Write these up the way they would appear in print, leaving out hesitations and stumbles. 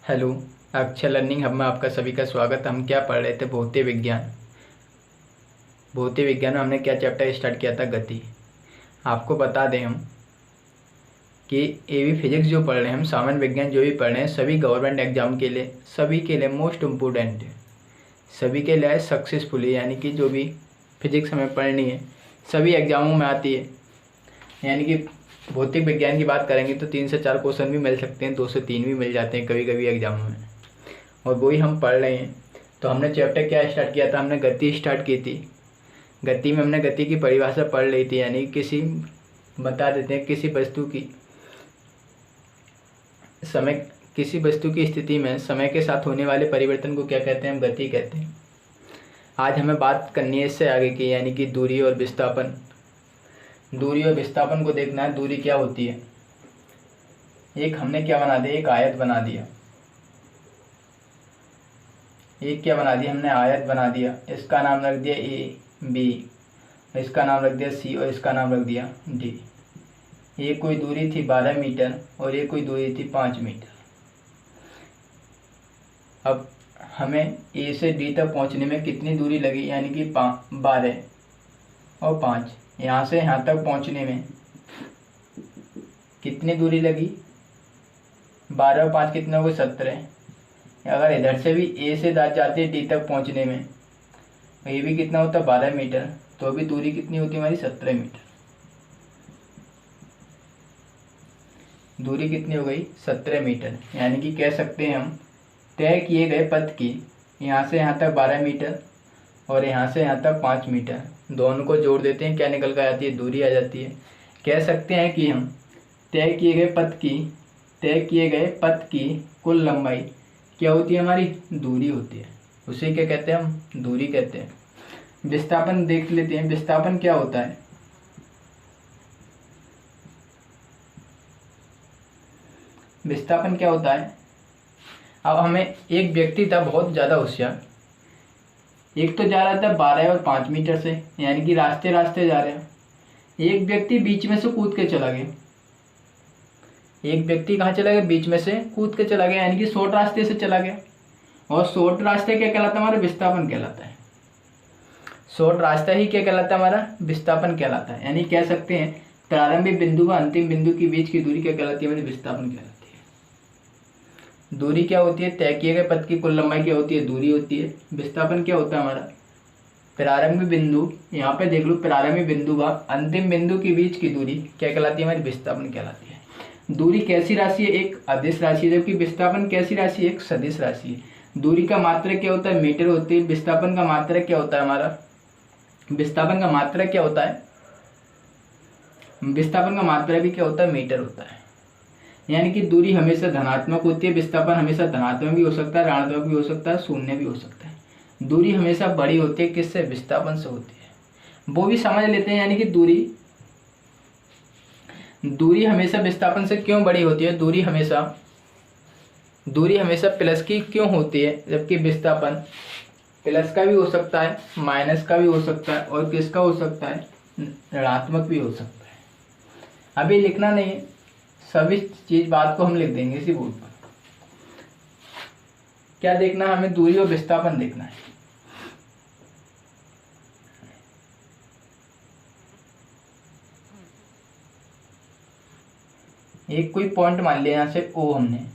Hello. अक्षर learning hub में आपका सभी का स्वागत। हम क्या पढ़ रहे थे? भौतिक विज्ञान। भौतिक विज्ञान में हमने क्या चैप्टर स्टार्ट किया था? गति। आपको बता दें हम कि एवी फिजिक्स जो पढ़ रहे हैं, हम सामान्य विज्ञान जो भी पढ़ रहे हैं, सभी गवर्नमेंट एग्जाम के लिए, सभी के लिए मोस्ट इम्पोर्टेंट है, सभी के लिए सक्सेसफुली, यानी कि जो भी फिजिक्स हमें पढ़नी है सभी एग्जामों में आती है। यानी कि भौतिक विज्ञान की बात करेंगे तो 3 से 4 क्वेश्चन भी मिल सकते हैं, 2 से 3 भी मिल जाते हैं कभी कभी एग्जामों में, और वही हम पढ़ रहे हैं। तो हमने चैप्टर क्या स्टार्ट किया था? हमने गति स्टार्ट की थी। गति में हमने गति की परिभाषा पढ़ ली थी, यानी बता देते हैं किसी वस्तु की स्थिति में समय के साथ होने वाले परिवर्तन को क्या कहते हैं? हम गति कहते हैं। आज हमें बात करनी है इससे आगे की, यानी कि दूरी और विस्थापन। दूरी और विस्थापन को देखना है, दूरी क्या होती है। एक हमने क्या बना दिया? एक आयत बना दिया। एक क्या बना दिया हमने? आयत बना दिया। इसका नाम रख दिया ए बी, इसका नाम रख दिया सी, और इसका नाम रख दिया डी। ये कोई दूरी थी 12 मीटर और ये कोई दूरी थी 5 मीटर। अब हमें ए से डी तक पहुंचने में कितनी दूरी लगी? यानी कि 12 और 5, यहाँ से यहाँ तक पहुंचने में कितनी दूरी लगी? 12 और 5 कितने हो गए? 17। अगर इधर से भी ए से जाते हैं डी तक पहुंचने में, ये भी कितना होता है? 12 मीटर। तो अभी दूरी कितनी होती है हमारी? 17 मीटर। दूरी कितनी हो गई? 17 मीटर। यानी कि कह सकते हैं हम, तय किए गए पथ की यहाँ से यहाँ तक 12 मीटर और यहाँ से यहाँ तक 5 मीटर, दोनों को जोड़ देते हैं, क्या निकल कर आती है? दूरी आ जाती है। कह सकते हैं कि हम तय किए गए पथ की कुल लंबाई क्या होती है? हमारी दूरी होती है। उसे क्या कहते हैं? हम दूरी कहते हैं। विस्थापन देख लेते हैं। विस्थापन क्या होता है? विस्थापन क्या होता है? अब हमें एक व्यक्ति था बहुत ज़्यादा होशियार, एक तो जा रहा था 12 और 5 मीटर से, यानी कि रास्ते रास्ते जा रहे हैं। एक व्यक्ति बीच में से कूद के चला गया। एक व्यक्ति कहाँ चला गया? बीच में से कूद के चला गया, यानी कि शॉर्ट रास्ते से चला गया। और शॉर्ट रास्ते क्या कहलाता है? हमारा विस्थापन कहलाता है। शॉर्ट रास्ता ही क्या कहलाता है? हमारा विस्थापन कहलाता है। यानी कह सकते हैं प्रारंभिक बिंदु व अंतिम बिंदु के बीच की दूरी क्या कहलाती है? हमारी विस्थापन कहलाती है। दूरी क्या होती है? तय किए गए पथ की कुल लंबाई क्या होती है? दूरी होती है। विस्थापन क्या होता है हमारा? प्रारंभिक बिंदु, यहाँ पे देख लो, प्रारंभिक बिंदु व अंतिम बिंदु के बीच की दूरी क्या कहलाती है? हमारी विस्थापन कहलाती है। दूरी कैसी राशि है? एक अदिश राशि है, जबकि विस्थापन कैसी राशि है? एक सदिश राशि है। दूरी का मात्रक क्या होता है? मीटर होती है। विस्थापन का मात्रक क्या होता है हमारा? विस्थापन का मात्रक क्या होता है? विस्थापन का मात्रक भी क्या होता है? मीटर होता है। यानी कि दूरी हमेशा धनात्मक होती है, विस्थापन हमेशा धनात्मक भी हो सकता है, ऋणात्मक भी हो सकता है, शून्य भी हो सकता है। दूरी हमेशा बड़ी होती है, किससे? विस्थापन से होती है। वो भी समझ लेते हैं, यानी कि दूरी हमेशा विस्थापन से क्यों बड़ी होती है? दूरी हमेशा प्लस की क्यों होती है, जबकि विस्थापन प्लस का भी हो सकता है, माइनस का भी हो सकता है, और किसका हो सकता है? ऋणात्मक भी हो सकता है। अभी लिखना नहीं है, सभी चीज बात को हम लिख देंगे इसी बोर्ड पर। क्या देखना है हमें? दूरी और विस्थापन देखना है। एक कोई पॉइंट मान लिया यहाँ से O हमने,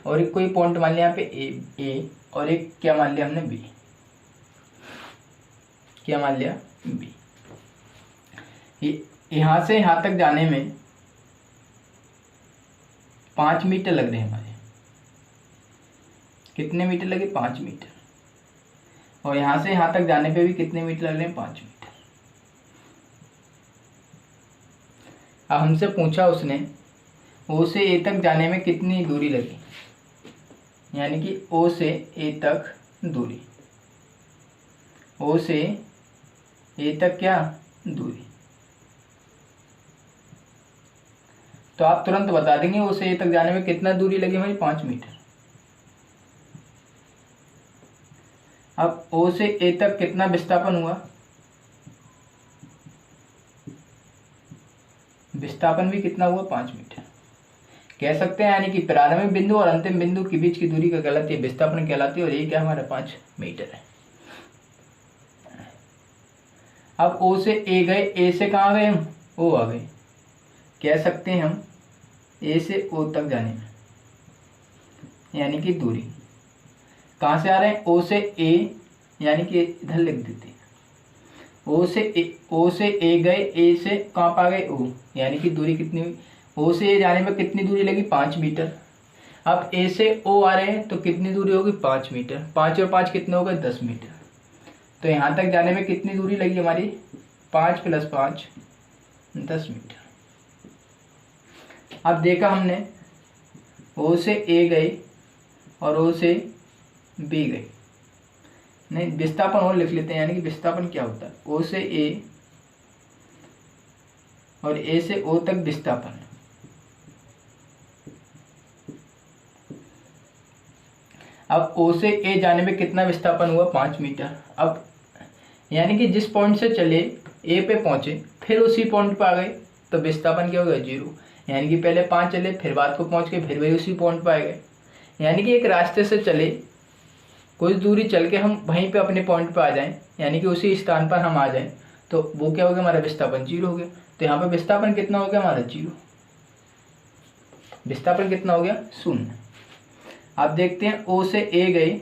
और एक कोई पॉइंट मान लिया यहाँ पे A, और एक क्या मान लिया हमने? B। क्या मान लिया? B। यहाँ से यहाँ तक जाने में 5 मीटर लग रहे हैं हमारे। कितने मीटर लगे? 5 मीटर। और यहाँ से यहाँ तक जाने पे भी कितने मीटर लग रहे हैं? 5 मीटर। अब हमसे पूछा उसने O से A तक जाने में कितनी दूरी लगी, यानी कि O से A तक दूरी, O से A तक क्या दूरी, तो आप तुरंत बता देंगे O से A तक जाने में कितना दूरी लगी हमारी? 5 मीटर। अब O से A तक कितना विस्थापन हुआ? विस्थापन भी कितना हुआ? 5 मीटर। कह सकते हैं, यानी कि प्रारंभिक बिंदु और अंतिम बिंदु के बीच की दूरी का कहलाती है विस्थापन कहलाती है, और ये क्या हमारा 5 मीटर है। अब ओ से ए गए, ए से कहाँ गए हम, ओ आ गए। कह सकते हैं हम ए से ओ तक जाने में, यानी कि दूरी कहाँ से आ रहे हैं, ओ से ए, यानी कि इधर लिख देते हैं ओ से ए गए, ए से कहाँ पा गए, ओ, यानी कि दूरी कितनी हुई, ओ से ए जाने में कितनी दूरी लगी, 5 मीटर। अब ए से ओ आ रहे हैं तो कितनी दूरी होगी, 5 मीटर। 5 और 5 कितने हो गए, 10 मीटर। तो यहाँ तक जाने में कितनी दूरी लगी हमारी, 5 + 5 10 मीटर। अब देखा हमने ओ से ए गए और ओ से बी गए, नहीं विस्थापन और लिख लेते हैं, यानी कि विस्थापन क्या होता है, ओ से ए और ए से ओ तक विस्थापन। अब ओ से ए जाने में कितना विस्थापन हुआ, 5 मीटर। अब यानी कि जिस पॉइंट से चले ए पे पहुंचे फिर उसी पॉइंट पे आ गए तो विस्थापन क्या हो गया, 0। यानी कि पहले 5 चले, फिर बाद को पहुंच के फिर वही उसी पॉइंट पे आ गए। यानी कि एक रास्ते से चले, कुछ दूरी चल के हम वहीं पे अपने पॉइंट पे आ जाएं, यानी कि उसी स्थान पर हम आ जाएं, तो वो क्या हो गया, हमारा विस्थापन 0 हो गया। तो यहाँ पे विस्थापन कितना हो गया हमारा, 0। विस्थापन कितना हो गया, 0। आप देखते हैं ओ से ए गए,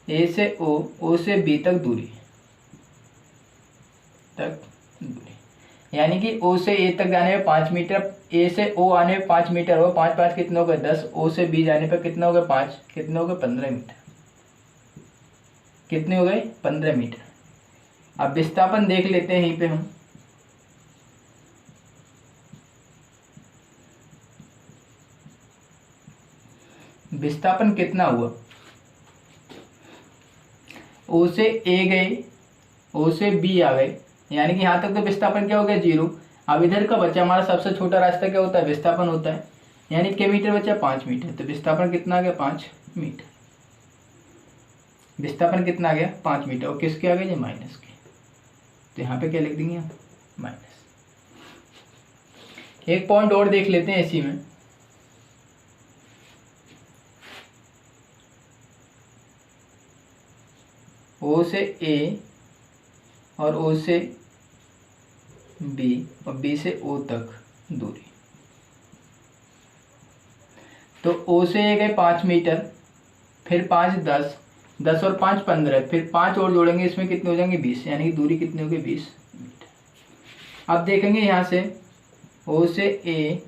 ए से ओ से बी तक दूरी, यानी कि ओ से ए तक जाने में 5 मीटर, ए से ओ आने में 5 मीटर हो, 5 5 कितने हो गए, 10। ओ से बी जाने पर कितना हो गया, 5, कितने हो गए, 15 मीटर। कितने हो गए, 15 मीटर। अब विस्थापन देख लेते हैं यहीं पे हम, विस्थापन कितना हुआ, ओ से ए गए, ओ से बी आ गए, यानी कि यहाँ तक तो विस्थापन क्या हो गया, 0। अब इधर का बचा हमारा सबसे छोटा रास्ता क्या होता है, विस्थापन होता है, यानी क्या मीटर बचा, 5 मीटर। तो विस्थापन कितना आ गया, 5 मीटर। विस्थापन कितना आ गया, 5 मीटर, और किसके आ गए, माइनस के। तो यहाँ पे क्या लिख देंगे हम, माइनस। एक पॉइंट और देख लेते हैं इसी में, ओ से ए और ओ से बी और बी से ओ तक दूरी। तो ओ से ए गए 5 मीटर, फिर 5 10, 10 और 5 15, फिर 5 और जोड़ेंगे, इसमें कितने हो जाएंगे, 20, यानी कि दूरी कितनी होगी, 20 मीटर। अब देखेंगे यहाँ से ओ से ए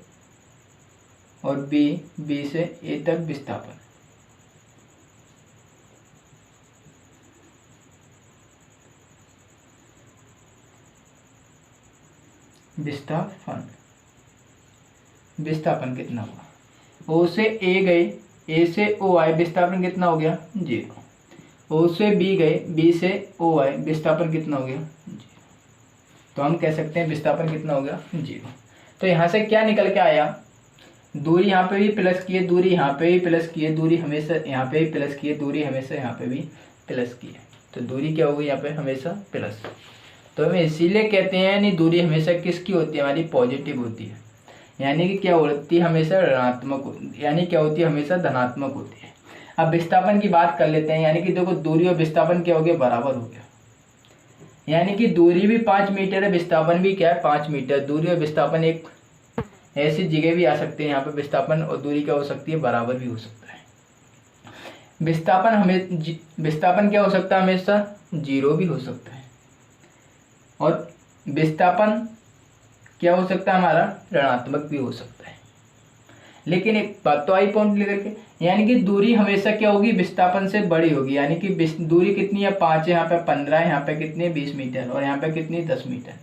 और बी, बी से ए तक विस्थापन, विस्थापन कितना हुआ, ओ से ए गए, ए से ओ आए, विस्थापन कितना हो गया, 0। ओ से बी गए, बी से ओ आए, विस्थापन कितना हो गया, 0। तो हम कह सकते हैं विस्थापन कितना हो गया, 0। तो यहाँ से क्या निकल के आया, दूरी यहाँ पे भी प्लस की है, दूरी यहाँ पे भी प्लस की है, दूरी हमेशा यहाँ पे भी प्लस की है, दूरी हमेशा यहाँ पे भी प्लस की है। तो दूरी क्या होगी यहाँ पे, हमेशा प्लस। तो हमें इसीलिए कहते हैं, यानी दूरी हमेशा किसकी होती है, हमारी पॉजिटिव होती है, यानी कि क्या होती है, हमेशा ऋणात्मक, यानी क्या होती है, हमेशा धनात्मक होती है। अब विस्थापन की बात कर लेते हैं, यानी कि देखो दूरी और विस्थापन क्या हो गया, बराबर हो गया, यानी कि दूरी भी 5 मीटर है, विस्थापन भी क्या है, 5 मीटर। दूरी और विस्थापन एक ऐसी जगह भी आ सकते हैं, यहाँ पे विस्थापन और दूरी क्या हो सकती है, बराबर भी हो सकता है। विस्थापन क्या हो सकता है, हमेशा 0 भी हो सकता है, और विस्थापन क्या हो सकता है, हमारा ऋणात्मक भी हो सकता है। लेकिन एक बात तो आई पॉइंट लेकर के, यानी कि दूरी हमेशा क्या होगी, विस्थापन से बड़ी होगी, यानी कि दूरी कितनी है, 5 है, यहाँ पे 15 है, यहाँ पे कितनी 20 मीटर, और यहाँ पे कितनी 10 मीटर,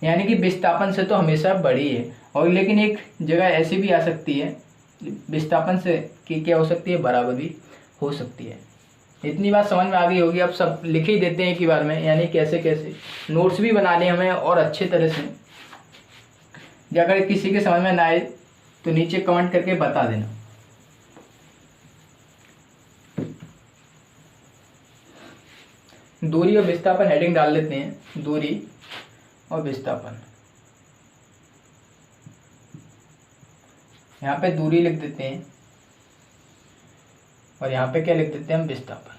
यानी कि विस्थापन से तो हमेशा बड़ी है। और लेकिन एक जगह ऐसी भी आ सकती है विस्थापन से कि क्या हो सकती है, बराबर भी हो सकती है। इतनी बात समझ में आ गई होगी। अब सब लिख ही देते हैं एक ही बार में, यानी कैसे कैसे नोट्स भी बना लें हमें और अच्छे तरह से। अगर किसी के समझ में ना आए तो नीचे कमेंट करके बता देना। दूरी और विस्थापन हेडिंग डाल लेते हैं, दूरी और विस्थापन। यहाँ पे दूरी लिख देते हैं और यहाँ पे क्या लिख देते हैं हम, विस्थापन।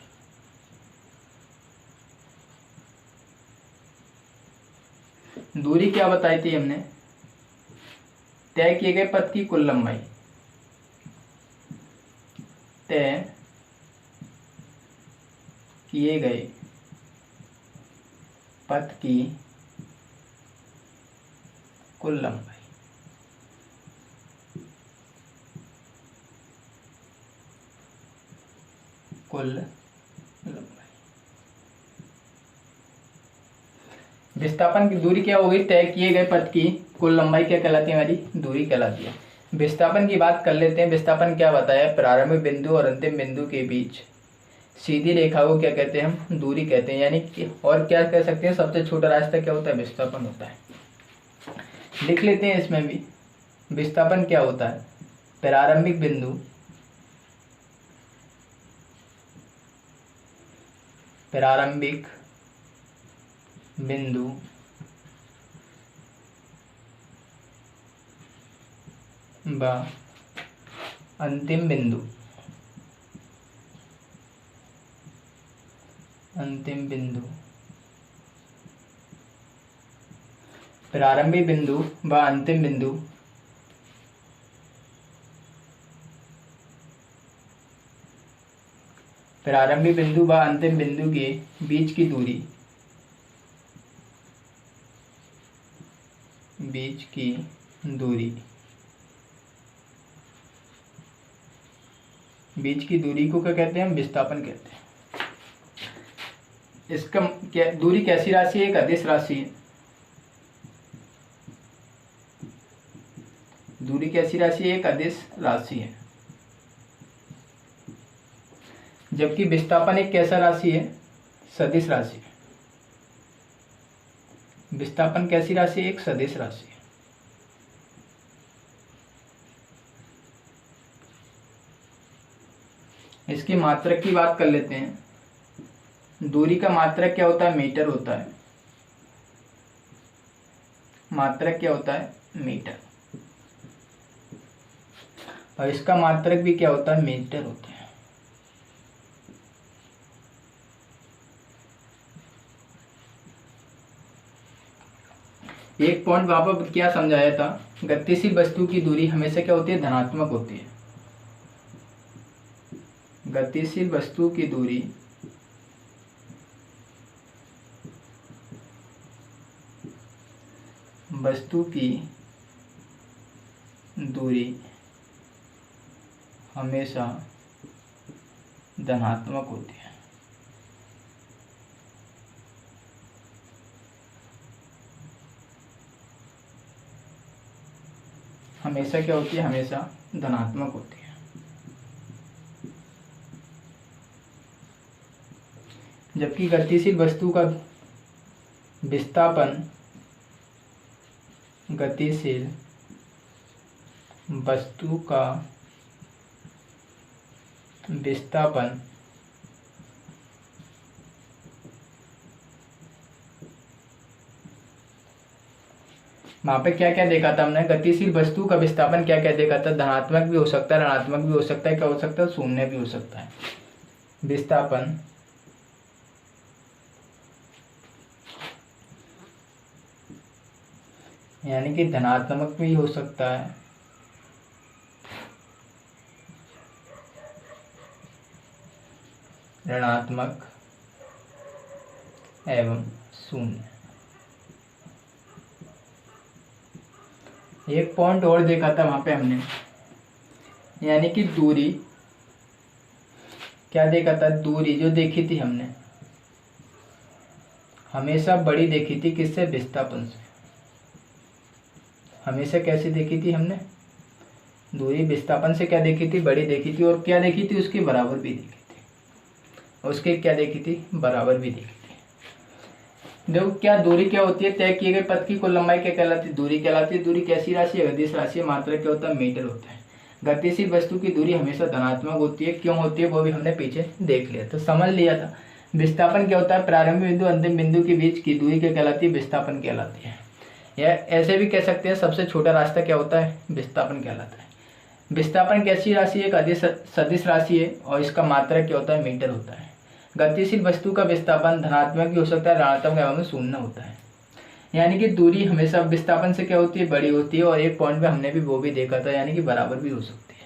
दूरी क्या बताई थी हमने, तय किए गए पथ की कुल लंबाई, तय किए गए पथ की कुल लंबाई। कुल लंबाई। विस्थापन की दूरी क्या होगी, तय किए गए पथ की कुल लंबाई क्या कहलाती है, हमारी दूरी कहलाती है। विस्थापन की बात कर लेते हैं। विस्थापन क्या बताया, प्रारंभिक बिंदु और अंतिम बिंदु के बीच सीधी रेखा को क्या कहते हैं, हम दूरी कहते हैं। यानी कि और क्या कह सकते हैं, सबसे छोटा रास्ता क्या होता है, विस्थापन होता है। लिख लेते हैं इसमें भी, विस्थापन क्या होता है, प्रारंभिक बिंदु व अंतिम बिंदु प्रारंभिक बिंदु व अंतिम बिंदु के बीच की दूरी को क्या कहते हैं, हम विस्थापन कहते हैं। इसका क्या, दूरी कैसी राशि है, एक अदिश राशि है। दूरी कैसी राशि है, एक अदिश राशि है। जबकि विस्थापन एक कैसा राशि है, सदिश राशि है। विस्थापन कैसी राशि है, एक सदिश राशि है। इसकी मात्रक की बात कर लेते हैं। दूरी का मात्रक क्या होता है, मीटर होता है। मात्रक क्या होता है, मीटर। और इसका मात्रक भी क्या होता है, मीटर होता है। एक पॉइंट वहां पर क्या समझाया था, गतिशील वस्तु की दूरी हमेशा क्या होती है, धनात्मक होती है। गतिशील वस्तु की दूरी हमेशा धनात्मक होती है। हमेशा क्या होती है, हमेशा धनात्मक होती है। जबकि गतिशील वस्तु का विस्थापन वहां पे क्या क्या देखा था हमने, गतिशील वस्तु का विस्थापन क्या क्या देखा था, धनात्मक भी हो सकता है, ऋणात्मक भी हो सकता है, क्या हो सकता है, शून्य भी हो सकता है। विस्थापन यानी कि धनात्मक भी हो सकता है, ऋणात्मक एवं शून्य। एक पॉइंट और देखा था वहां पे हमने, यानी कि दूरी क्या देखा था, दूरी जो देखी थी हमने हमेशा बड़ी देखी थी, किससे, विस्थापन से। हमेशा कैसे देखी थी हमने, दूरी विस्थापन से क्या देखी थी, बड़ी देखी थी। और क्या देखी थी, उसके बराबर भी देखी थी। उसके क्या देखी थी, बराबर भी देखी थी। देखो क्या दूरी क्या होती है, तय किए गए पथ की कुल लंबाई क्या कहलाती है, दूरी कहलाती है। दूरी कैसी राशि है, गतिश राशि है। मात्रक क्या होता है, मीटर होता है। गतिशील वस्तु की दूरी हमेशा धनात्मक होती है। क्यों होती है वो भी हमने पीछे देख लिया, तो समझ लिया था। विस्थापन क्या होता है, प्रारंभिक बिंदु अंतिम बिंदु के बीच की दूरी क्या कहलाती है, विस्थापन कहलाती है। या ऐसे भी कह सकते हैं, सबसे छोटा रास्ता क्या होता है, विस्थापन कहलाता है। विस्थापन कैसी राशि है? एक अदिश सदिश राशि है और इसका मात्रक क्या होता है? मीटर होता है। गतिशील वस्तु का विस्थापन धनात्मक भी हो सकता है, ऋणात्मक एवं शून्य होता है। यानी कि दूरी हमेशा विस्थापन से क्या होती है? बड़ी होती है। और एक पॉइंट पे हमने भी वो भी देखा था, यानी कि बराबर भी हो सकती है।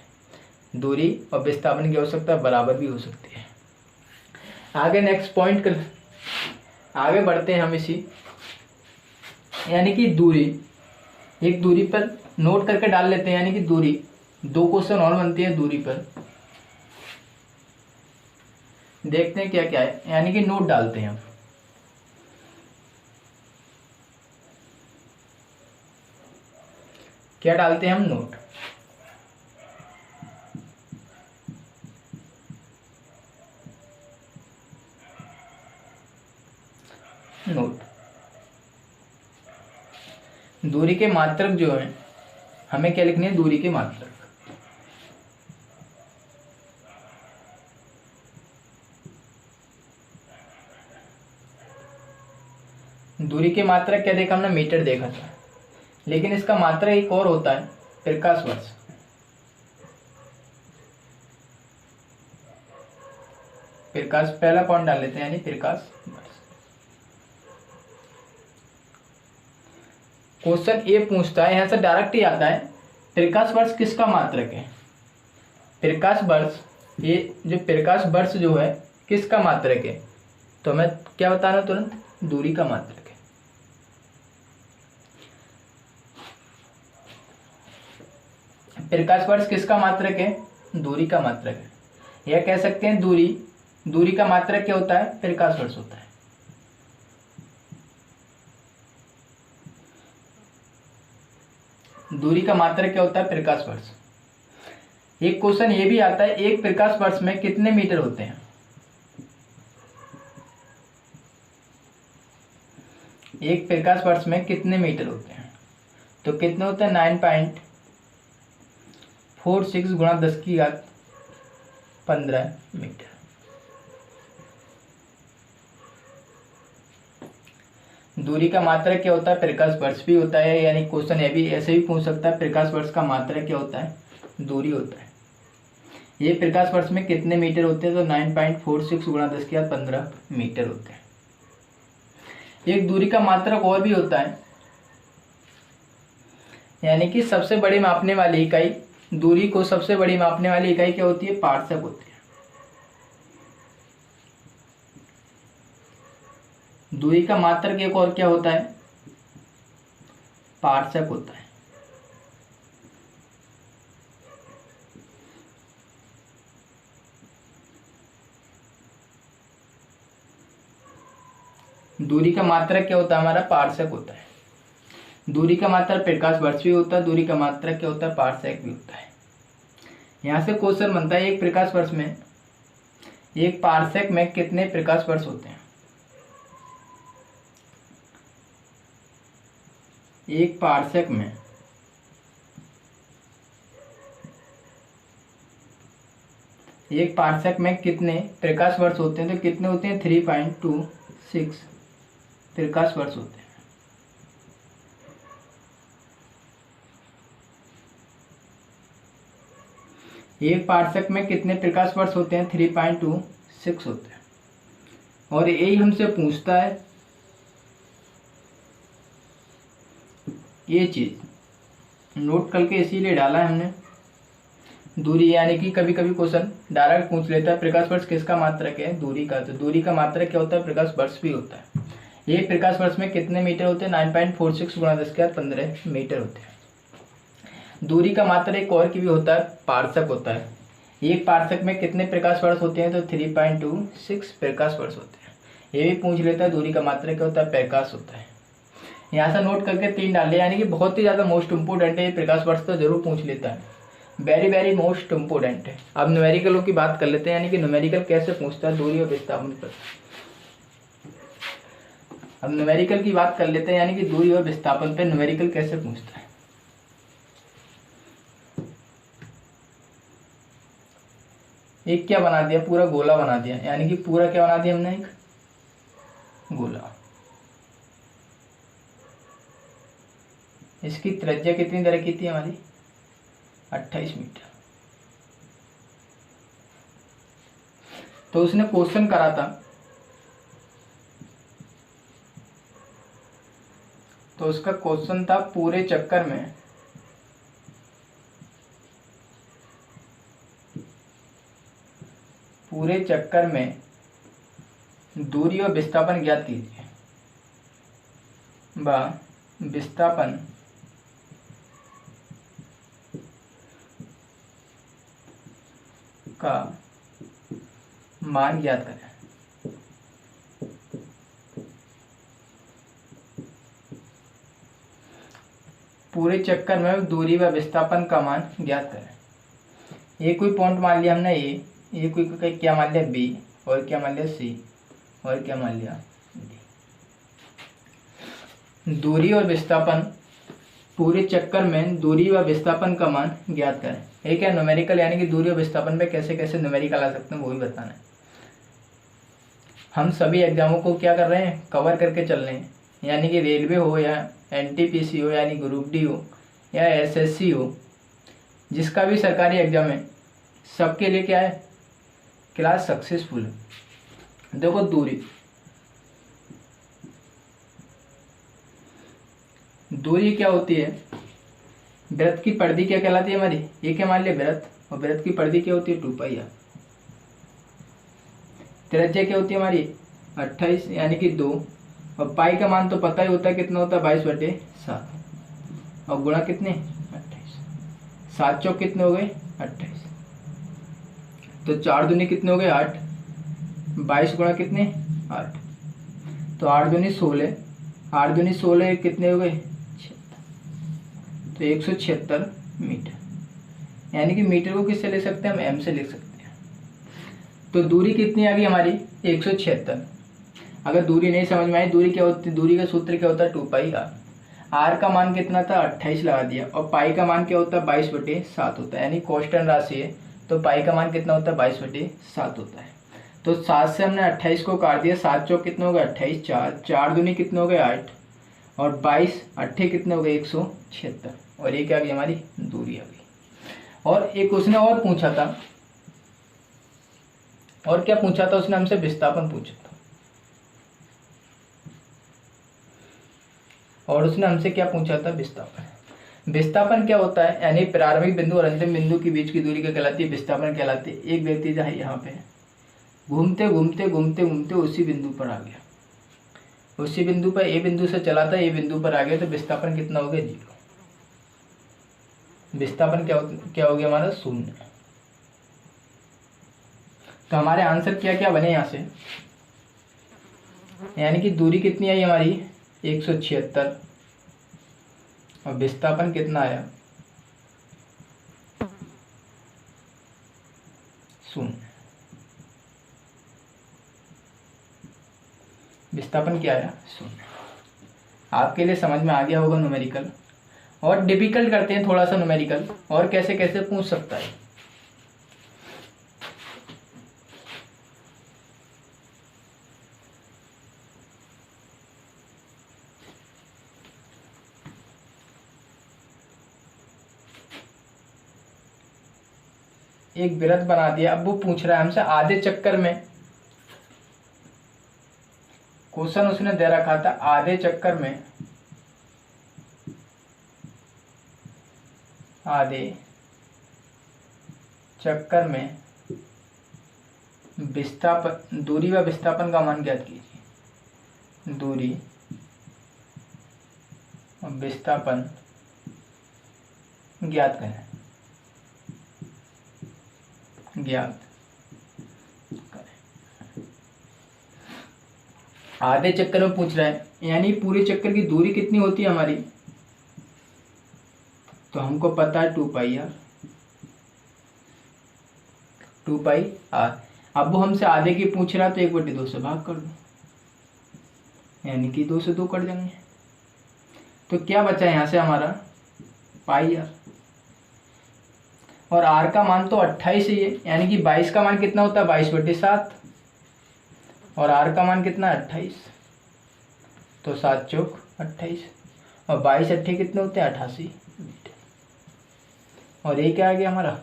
दूरी और विस्थापन क्या हो सकता है? बराबर भी हो सकती है। आगे नेक्स्ट पॉइंट आगे बढ़ते हैं हम इसी, यानी कि दूरी, एक दूरी पर नोट करके डाल लेते हैं। यानी कि दूरी, 2 क्वेश्चन और बनती है दूरी पर, देखते हैं क्या क्या है। यानी कि नोट डालते हैं हम। क्या डालते हैं हम? नोट। नोट दूरी के मात्रक जो है, हमें क्या लिखनी है? दूरी के मात्रक। दूरी के मात्रक क्या देखा हमने? मीटर देखा था, लेकिन इसका मात्रक एक और होता है, प्रकाश वर्ष। प्रकाश, पहला पॉइंट डाल लेते हैं, यानी प्रकाश वर्ष। क्वेश्चन ए पूछता है, यहां से डायरेक्ट ही आता है, प्रकाश वर्ष किसका मात्रक है? प्रकाश वर्ष, ये जो प्रकाश वर्ष जो है किसका मात्रक है? तो हमें क्या बताना? तुरंत दूरी का मात्रक है। प्रकाश वर्ष किसका मात्रक है? दूरी का मात्रक है। यह कह सकते हैं दूरी का मात्रक क्या होता है? प्रकाश वर्ष होता है। दूरी का मात्रक क्या होता है? प्रकाश वर्ष। एक क्वेश्चन ये भी आता है, एक प्रकाश वर्ष में कितने मीटर होते हैं? एक प्रकाश वर्ष में कितने मीटर होते हैं? तो कितने होते हैं? 9.46 गुणा 10⁻15 मीटर। दूरी का मात्रक क्या होता है? प्रकाश वर्ष भी होता है। यानी क्वेश्चन ये भी ऐसे भी पूछ सकता है, प्रकाश वर्ष का मात्रक क्या होता है? दूरी होता है। ये प्रकाश वर्ष में कितने मीटर होते हैं? तो 9.46 गुणा 10⁻15 मीटर होते हैं। एक दूरी का मात्रक और भी होता है, यानी कि सबसे बड़ी मापने वाली इकाई, दूरी को सबसे बड़ी मापने वाली इकाई क्या होती है? पार्सक होती है। दूरी का मात्रक एक और क्या होता है? पार्सक होता है। दूरी का मात्रक क्या होता है? हमारा पार्सक होता है। दूरी का मात्रक प्रकाश वर्ष भी होता है, दूरी का मात्रक क्या होता है? पार्सक भी होता है। यहाँ से क्वेश्चन बनता है, एक प्रकाश वर्ष में, एक पार्सक में कितने प्रकाश वर्ष होते हैं? एक पार्सक में कितने प्रकाश वर्ष होते हैं? तो कितने होते हैं? 3.26 प्रकाश वर्ष होते हैं। एक पार्सक में कितने प्रकाश वर्ष होते हैं? 3.26 होते हैं। और यही हमसे पूछता है, ये चीज नोट करके इसीलिए डाला है हमने। दूरी, यानी कि कभी कभी क्वेश्चन डायरेक्ट पूछ लेता है प्रकाश वर्ष किसका मात्रक है? दूरी का। तो दूरी का मात्रक क्या होता है? प्रकाश वर्ष भी होता है। ये प्रकाश वर्ष में कितने मीटर होते हैं? 9.46 गुणा 10⁻15 मीटर होते हैं। दूरी का मात्रक एक और की भी होता है, पार्सक होता है। एक पार्सक में कितने प्रकाश वर्ष होते हैं? तो 3.26 प्रकाश वर्ष होते हैं। ये भी पूछ लेता है, दूरी का मात्रक क्या होता है? प्रकाश होता है। यहाँ से नोट करके 3 डाल लिया, यानी कि बहुत ही ज़्यादा मोस्ट इंपोर्टेंट है। ये प्रकाश वर्ष तो जरूर पूछ लेता है, वेरी वेरी मोस्ट इंपोर्टेंट है। अब न्यूमेरिकलों की बात कर लेते हैं, यानी कि न्यूमेरिकल कैसे पूछता है दूरी और विस्थापन पर। अब न्यूमेरिकल की बात कर लेते हैं, यानी कि दूरी और विस्थापन पर न्यूमेरिकल कैसे पूछता है। एक क्या बना दिया? पूरा गोला बना दिया, यानी कि पूरा क्या बना दिया हमने? एक गोला। इसकी त्रिज्या कितनी तरह की थी हमारी? 28 मीटर। तो उसने क्वेश्चन करा था, तो उसका क्वेश्चन था पूरे चक्कर में दूरी और विस्थापन ज्ञात कीजिए, व विस्थापन का मान ज्ञात करें। पूरे चक्कर में दूरी व विस्थापन का मान ज्ञात करें। ये कोई पॉइंट मान लिया हमने, ये कोई क्या मान लिया बी, और क्या मान लिया सी, और क्या मान लिया डी। दूरी और विस्थापन, पूरे चक्कर में दूरी व विस्थापन का मान ज्ञात करें। एक है न्यूमेरिकल, यानी कि दूरी और विस्थापन में कैसे कैसे न्यूमेरिकल आ सकते हैं वो भी बताना है। हम सभी एग्जामों को क्या कर रहे हैं, कवर करके चल रहे हैं, यानी कि रेलवे हो या एनटीपीसी हो यानी ग्रुप डी हो या एसएससी हो, जिसका भी सरकारी एग्जाम है सबके लिए क्या है, क्लास सक्सेसफुल है। देखो दूरी क्या होती है, वृत्त की परिधि क्या कहलाती है हमारी, ये क्या मान लिया वृत्त, और वृत्त की परिधि क्या होती है 2πr। त्रिज्या क्या होती है हमारी 28 यानी कि 2, और पाई का मान तो पता ही होता है कितना होता है 22/7, और गुणा कितने 28, 7 चौक कितने हो गए 28, तो 4 दूनी कितने हो गए 8, 22 गुणा कितने 8, तो 8 दूनी 16, 8 दूनी 16 कितने हो गए 76, तो 176 मीटर, यानी कि मीटर को किससे ले सकते हैं हम, एम से लिख सकते हैं। तो दूरी कितनी आ गई हमारी 176। अगर दूरी नहीं समझ में आई, दूरी क्या होती है, दूरी का सूत्र क्या होता है 2πr। आर का मान कितना था 28 लगा दिया, और पाई का मान क्या होता है 22/7 होता है, यानी कांस्टेंट राशि है तो पाई का मान कितना होता है 22/7 होता है। तो 7 से हमने 28 को काट दिया, 7 चौक कितने हो गए 28, 4 दूनी कितने हो गए 8, और 22 8 कितने हो गए 176, और ये क्या आ गई हमारी दूरी आ गई। और एक उसने और पूछा था, और क्या पूछा था उसने हमसे, विस्थापन पूछा था, और उसने हमसे क्या पूछा था विस्थापन। विस्थापन क्या होता है, यानी प्रारंभिक बिंदु और अंतिम बिंदु के बीच की दूरी क्या कहलाती है, विस्थापन कहलाती है। एक व्यक्ति जहाँ यहाँ पे घूमते घूमते घूमते घूमते उसी बिंदु पर आ गया, उसी बिंदु पर ए बिंदु से चला था, ए बिंदु पर आ गया, तो विस्थापन कितना हो गया 0। विस्थापन क्या हो गया हमारा 0। तो हमारे आंसर क्या क्या बने यहाँ से, यानी कि दूरी कितनी आई हमारी 176, और विस्थापन कितना आया 0। विस्थापन क्या आया 0। आपके लिए समझ में आ गया होगा न्यूमेरिकल। और डिफिकल्ट करते हैं थोड़ा सा न्यूमेरिकल, और कैसे कैसे पूछ सकता है। एक वृत्त बना दिया, अब वो पूछ रहा है हमसे आधे चक्कर में, क्वेश्चन उसने दे रखा था आधे चक्कर में, आधे चक्कर में विस्थापन, दूरी व विस्थापन का मान ज्ञात कीजिए। दूरी और विस्थापन ज्ञात करें, ज्ञात करें। आधे चक्कर में पूछ रहा है, यानी पूरे चक्कर की दूरी कितनी होती है हमारी, तो हमको पता है 2πr। अब वो हमसे आधे की पूछ रहा है, तो 1/2 से भाग कर दो, यानी कि 2 से 2 कट जाएंगे, तो क्या बचा यहाँ से हमारा πr। और r का मान तो 28 ही है, यानी कि 22 का मान कितना होता है 22/7, और r का मान कितना 28, तो 7 चौक 28, और 22 8 कितने होते हैं 88 मीटर। और ये क्या आ गया हमारा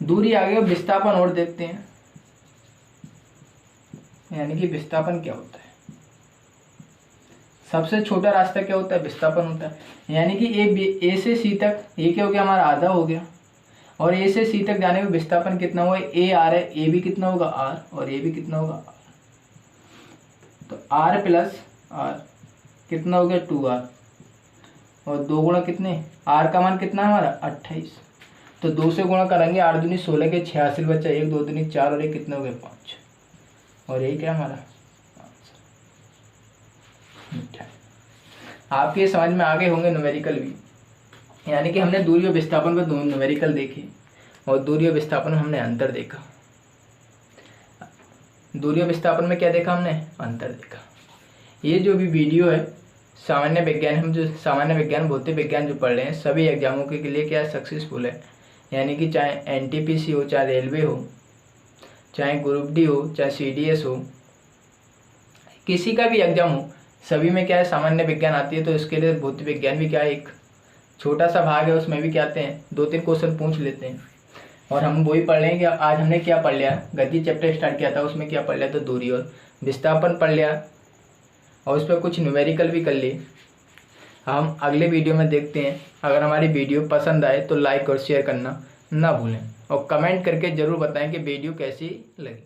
दूरी आ गया। विस्थापन और देखते हैं, यानी कि विस्थापन क्या होता है। सबसे छोटा रास्ता क्या होता है, विस्थापन होता है। यानी कि ए से सी तक, ये क्या हो गया हमारा आधा हो गया, और ए से सी तक जाने में विस्थापन कितना हुआ, ए आर है, ए भी कितना होगा आर, और ए भी कितना होगा आर। तो आर प्लस आर कितना हो गया 2r, और 2 गुणा कितने, आर का मान कितना है हमारा 28, तो 2 से गुणा करेंगे, 8 दूनी 16 के 86 बच्चा, 1 2 दूनी 4 और 1 कितने हो गए 5, और यही क्या हमारा आंसर। आपके ये समझ में आ गए होंगे न्यूमेरिकल भी, यानी कि हमने दूरी और विस्थापन पर न्यूमेरिकल देखे, और दूरी और विस्थापन में हमने अंतर देखा। दूरी और विस्थापन में क्या देखा हमने, अंतर देखा। ये जो भी वीडियो है सामान्य विज्ञान, हम जो सामान्य विज्ञान भौतिक विज्ञान जो पढ़ रहे हैं, सभी एग्जामों के लिए क्या सक्सेसफुल है। यानी कि चाहे एनटीपीसी हो, चाहे रेलवे हो, चाहे ग्रुप डी हो, चाहे सीडीएस हो, किसी का भी एग्जाम हो, सभी में क्या है सामान्य विज्ञान आती है। तो इसके लिए भौतिक विज्ञान भी क्या है, एक छोटा सा भाग है, उसमें भी क्या आते हैं 2-3 क्वेश्चन पूछ लेते हैं। और हम वही पढ़ रहे हैं कि आज हमने क्या पढ़ लिया, गति चैप्टर स्टार्ट किया था, उसमें क्या पढ़ लिया, तो दूरी और विस्थापन पढ़ लिया, और उस पर कुछ न्यूमेरिकल भी कर लिए। हम अगले वीडियो में देखते हैं। अगर हमारी वीडियो पसंद आए तो लाइक और शेयर करना ना भूलें, और कमेंट करके ज़रूर बताएं कि वीडियो कैसी लगी।